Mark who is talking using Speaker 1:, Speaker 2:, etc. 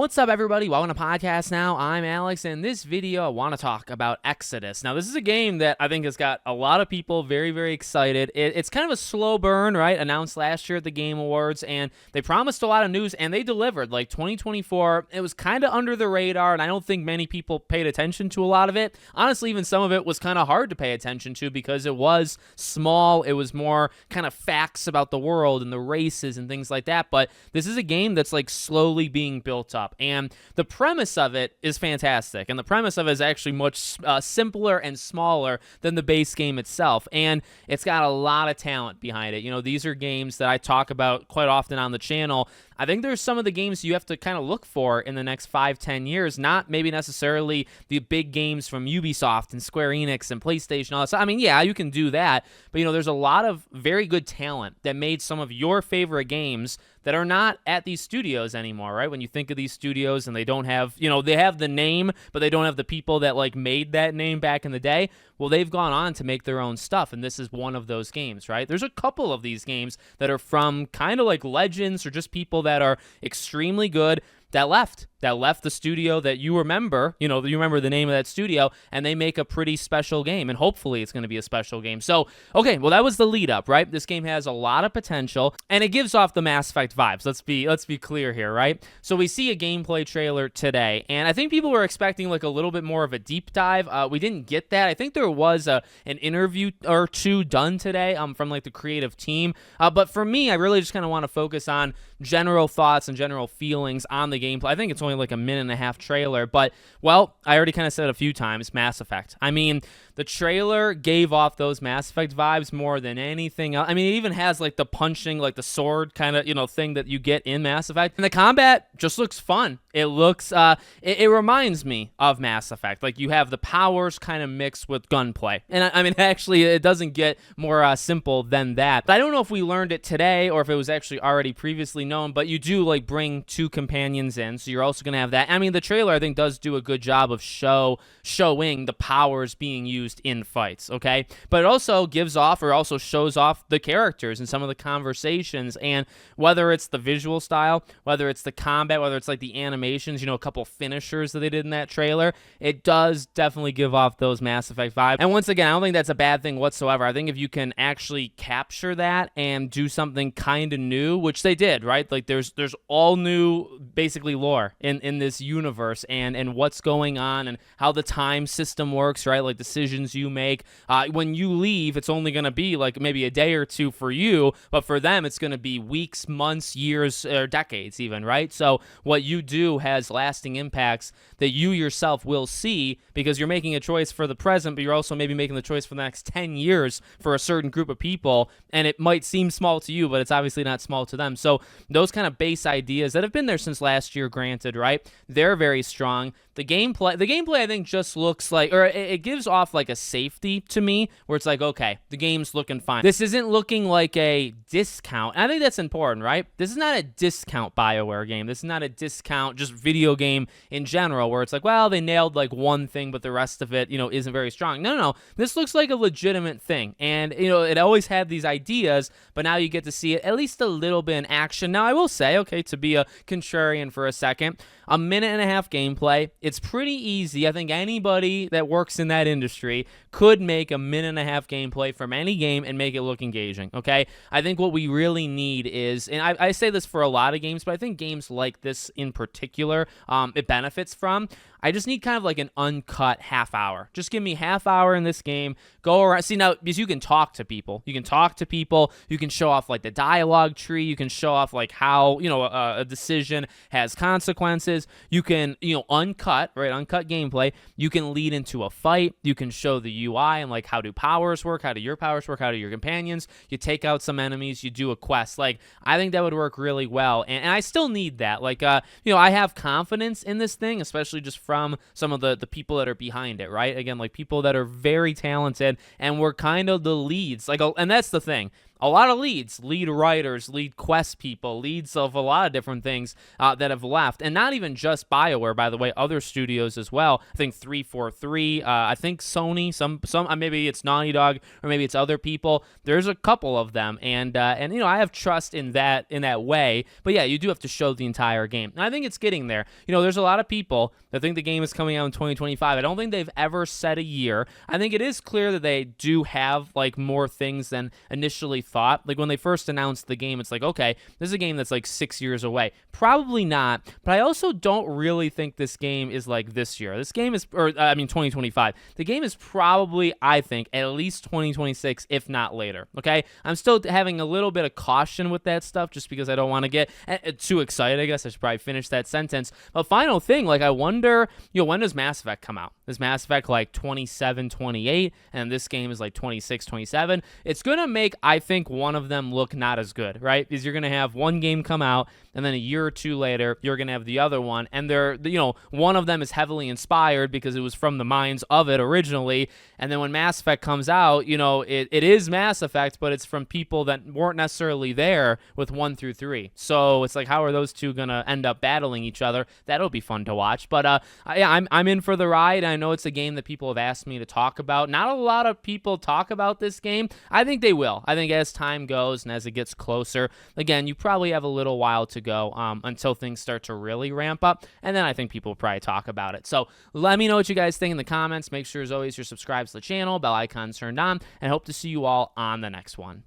Speaker 1: What's up, everybody? Welcome to Podcast Now. I'm Alex, and in this video, I want to talk about Exodus. Now, this is a game that I think has got a lot of people very, very excited. It's kind of a slow burn, right? Announced last year at the Game Awards, and they promised a lot of news, and they delivered. Like 2024, it was kind of under the radar, and I don't think many people paid attention to a lot of it. Honestly, even some of it was kind of hard to pay attention to because it was small. It was more kind of facts about the world and the races and things like that. But this is a game that's like slowly being built up, and the premise of it is fantastic, and the premise of it is actually much simpler and smaller than the base game itself, and it's got a lot of talent behind it. You know, these are games that I talk about quite often on the channel. I think there's some of the games you have to kind of look for in the next 5-10 years, not maybe necessarily the big games from Ubisoft and Square Enix and PlayStation, all that stuff. I mean, yeah, you can do that, but you know, there's a lot of very good talent that made some of your favorite games that are not at these studios anymore, right? When you think of these studios and they don't have, you know, they have the name, but they don't have the people that like made that name back in the day. Well, they've gone on to make their own stuff, and this is one of those games, right? There's a couple of these games that are from kind of like legends or just people that are extremely good that left the studio that you remember, you remember the name of that studio, and they make a pretty special game, and hopefully it's going to be a special game. So, okay, well, that was the lead up, right? This game has a lot of potential, and it gives off the Mass Effect vibes. Let's be clear here, right? So we see a gameplay trailer today, and I think people were expecting like a little bit more of a deep dive. We didn't get that. I think there was an interview or two done today from like the creative team, but for me, I really just kind of want to focus on general thoughts and general feelings on the gameplay. I think it's only like a minute and a half trailer, but, well, I already kind of said it a few times, Mass Effect. I mean, the trailer gave off those Mass Effect vibes more than anything else. I mean, it even has like the punching, like the sword kind of, thing that you get in Mass Effect. And the combat just looks fun. It looks, it reminds me of Mass Effect. Like, you have the powers kind of mixed with gunplay. And I mean, actually, it doesn't get more simple than that. But I don't know if we learned it today or if it was actually already previously known, but you do like bring two companions in, so you're also going to have that. I mean, the trailer, I think, does do a good job of showing the powers being used in fights, okay? But it also gives off or also shows off the characters and some of the conversations, and whether it's the visual style, whether it's the combat, whether it's like the animations, a couple finishers that they did in that trailer, it does definitely give off those Mass Effect vibes. And once again, I don't think that's a bad thing whatsoever. I think if you can actually capture that and do something kind of new, which they did, right? Like there's all new basically lore in this universe and what's going on and how the time system works, right? Like decisions you make. When you leave, it's only going to be like maybe a day or two for you, but for them, it's going to be weeks, months, years, or decades even, right? So what you do has lasting impacts that you yourself will see because you're making a choice for the present, but you're also maybe making the choice for the next 10 years for a certain group of people, and it might seem small to you, but it's obviously not small to them. So those kind of base ideas that have been there since last year, granted, right? They're very strong. The gameplay, I think, just looks like, or it gives off like a safety to me, where it's like, okay, the game's looking fine. This isn't looking like a discount. And I think that's important, right? This is not a discount BioWare game. This is not a discount just video game in general, where it's like, well, they nailed like one thing, but the rest of it, isn't very strong. No. This looks like a legitimate thing. And, it always had these ideas, but now you get to see it at least a little bit in action. Now, I will say, okay, to be a contrarian for a second, a minute and a half gameplay, it's pretty easy. I think anybody that works in that industry could make a minute and a half gameplay from any game and make it look engaging, okay? I think what we really need is, and I say this for a lot of games, but I think games like this in particular, it benefits from, I just need kind of like an uncut half hour. Just give me half hour in this game. Go around. See, now, because you can talk to people. You can show off like the dialogue tree. You can show off like how, a decision has consequences. You can, uncut gameplay. You can lead into a fight. You can show the UI and like how do powers work? How do your powers work? How do your companions? You take out some enemies. You do a quest. Like, I think that would work really well. And I still need that. Like, I have confidence in this thing, especially just from some of the people that are behind it, right? Again, like people that are very talented and were kind of the leads. Like, and that's the thing. a lot of lead writers, lead quest people, leads of a lot of different things that have left. And not even just BioWare, by the way, other studios as well. I think 343, I think Sony, some maybe it's Naughty Dog or maybe it's other people. There's a couple of them, and I have trust in that way. But yeah, you do have to show the entire game. And I think it's getting there. There's a lot of people that think the game is coming out in 2025. I don't think they've ever set a year. I think it is clear that they do have like more things than initially thought. Like when they first announced the game, it's like, okay, this is a game that's like 6 years away. Probably not, but I also don't really think this game is like this year. This game is, 2025. The game is probably, I think, at least 2026, if not later. Okay, I'm still having a little bit of caution with that stuff just because I don't want to get too excited. I guess I should probably finish that sentence. But final thing, like I wonder, when does Mass Effect come out? Is Mass Effect like 27, 28, and this game is like 26, 27? It's going to make, I think, one of them look not as good, right? Because you're going to have one game come out, and then a year or two later, you're going to have the other one, and one of them is heavily inspired because it was from the minds of it originally, and then when Mass Effect comes out, it is Mass Effect, but it's from people that weren't necessarily there with 1 through 3. So it's like, how are those two going to end up battling each other? That'll be fun to watch. But yeah, I'm in for the ride. I know it's a game that people have asked me to talk about. Not a lot of people talk about this game. I think they will. I think as time goes and as it gets closer, again, you probably have a little while to go until things start to really ramp up, and then I think people will probably talk about it. So let me know what you guys think in the comments. Make sure, as always, you're subscribed to the channel, bell icon turned on, and hope to see you all on the next one.